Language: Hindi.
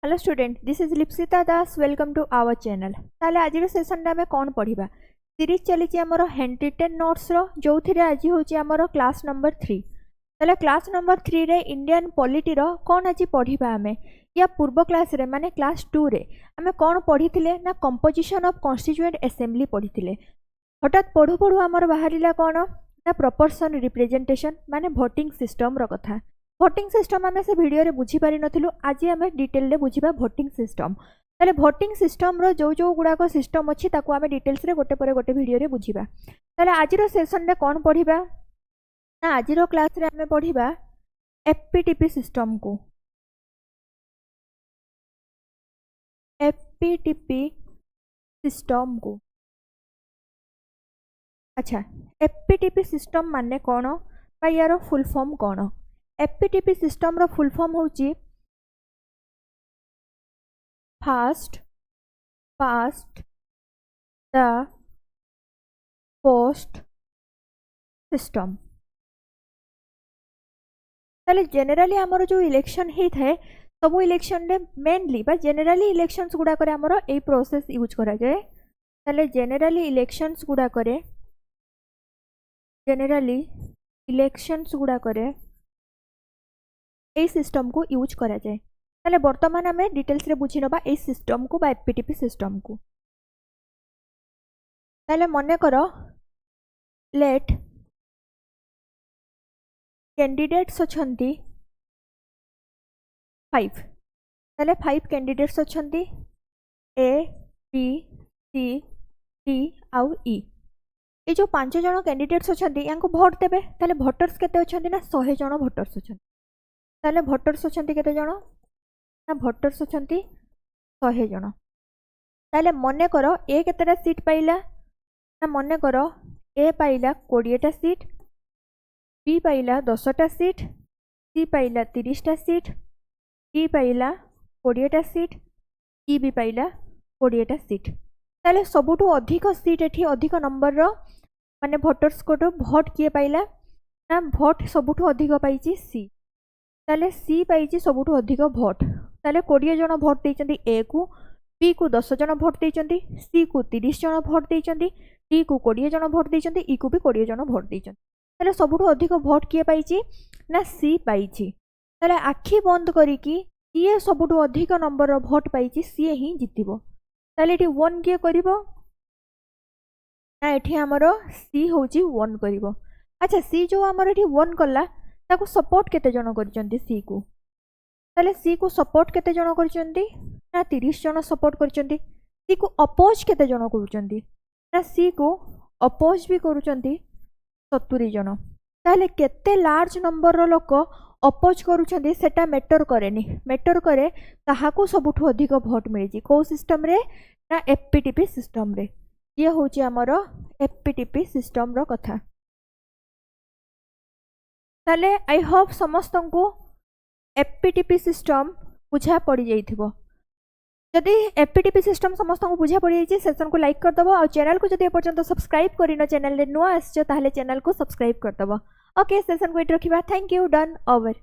Hello student, this is Lipsita Das. Welcome to our channel. ताले आज सेसन आम कौन पढ़ा सीरीज चली आमर हैंडरिटेन नोट्स जो थे आज हूँ आमर क्लास नंबर 3। ताले क्लास नंबर 3 रे इंडियन पॉलिटी कौन आज पढ़ा आम या पूर्व क्लास रे माने क्लास 2 रे आम कौन पढ़ी ना कंपोजिशन ऑफ कॉन्स्टिट्यूएंट असेंबली पढ़ी। हठात पढ़ू पढ़ू आमर बाहर कौन ना प्रपोर्शन रिप्रेजेंटेशन माने भोटिंग सिस्टम रो कथा। भोटिंग सिस्टम आम से वीडियो रे बुझी पारि नथिलु, आज आम डिटेल रे बुझिबा भोटिंग सिस्टम। ताले भोटिंग सिस्टम रो जो गुड़ाक सिस्टम अच्छी ताकू आम डिटेल्स रे गोटे पर गोटे वीडियो रे बुझिबा। ताले आज रो सेशन रे कौन पढ़िबा ना आज रो क्लास रे आम पढ़िबा एफपीटीपी सिस्टम को। एफपीटीपी सिस्टम को अच्छा, एफपीटीपी सिस्टम माने कौन बा यार फुल फॉर्म कौन? एफपीटीपी सिस्टम रो फुल फॉर्म होची fast past the post system. ताले जेनेराली आमर जो इलेक्शन ही थे सब इलेक्शन रे मेनली बा जेनेराली इलेक्शंस गुडा करे आमर ए प्रोसेस यूज करा जाए। ताले जेनेराली इलेक्शंस गुडा करे ए सिस्टम को यूज करा जाए। ताले वर्तमान आम डिटेल्स रे बुझी नबा ए सिस्टम को बा एफपीटीपी सिस्टम को। ताले मने करो लेट कैंडिडेट्स अछंती 5। ताले 5 कैंडिडेट्स अछंती ए बी सी डी आउ ई। ये जो 5 जन कैंडिडेट्स अछंती यांको वोट देबे। ताले वोटर्स केते अछंती ना 100 जन वोटर्स अछंती। ताले वोटर्स अछंती केते जन ना वोटर्स अछंती 100 जन। ताले मने करो ए केतेटा सीट पाइला ना मने करो ए पाइला 20टा सीट, बी पाइला 10टा सीट, सी पाइला 30टा सीट, डी पाइला 20टा सीट, ई भी पाइला 20टा सीट। ताले सबुठु अधिक सीट एठी अधिक नंबर रो माने वोटर्स को भोट किए पाइला ना भोट सबुठु अधिक पाइची सी। ताले सी पाइची सबुठु अधिक भोट। ताले 20 जन भोट देइचंदी ए को, बी को 10 जन भोट देइचंदी, सी को 30 जन भोट देइचंदी, डी को 20 जन भोट देइचंदी, ई को भी 20 जन भोट देइचंदी। ताले सबुठु अधिक भोट किए पाइची ना सी पाइची। ताले आखि बंद करिकी ये सबुठु अधिक नंबर रो भोट पाइची सी ही जितिबो। ताले एठी 1 किए करिवो ना एठी हमरो सी होची 1 करिवो। अच्छा, सी जो हमरो एठी 1 कला ताको सपोर्ट केते जन करचंती सी को। ताले सी को सपोर्ट केते जन करचंती ना 30 जन सपोर्ट करचंती। सी को अपोज केते जन करचंती ना सी को अपोज भी करचंती 70 जन। ताले केते लार्ज नंबर रो लोक अपोज करूछंती सेटा मैटर करेनी, मैटर करे काहाको सबुठु अधिक भोट मिली को सिस्टम रे ना एफपीटीपी सिस्टम रे। ये होची हमरो एफपीटीपी सिस्टम रो कथा। ताले आई होप समस्त को एफपीटीपी सिस्टम बुझा पड़ी जाइथिबो। जदि एफपीटीपी सिस्टम समस्त को बुझा पड़ी जाइछि सेशन को लाइक कर दबो और चैनल को जदि एपर्यंत सब्सक्राइब करिनो चैनल रे नुआ आछो ताहले चैनल को सब्सक्राइब कर दबो। ओके, सेशन को एट रखिबा। Thank you, done, over.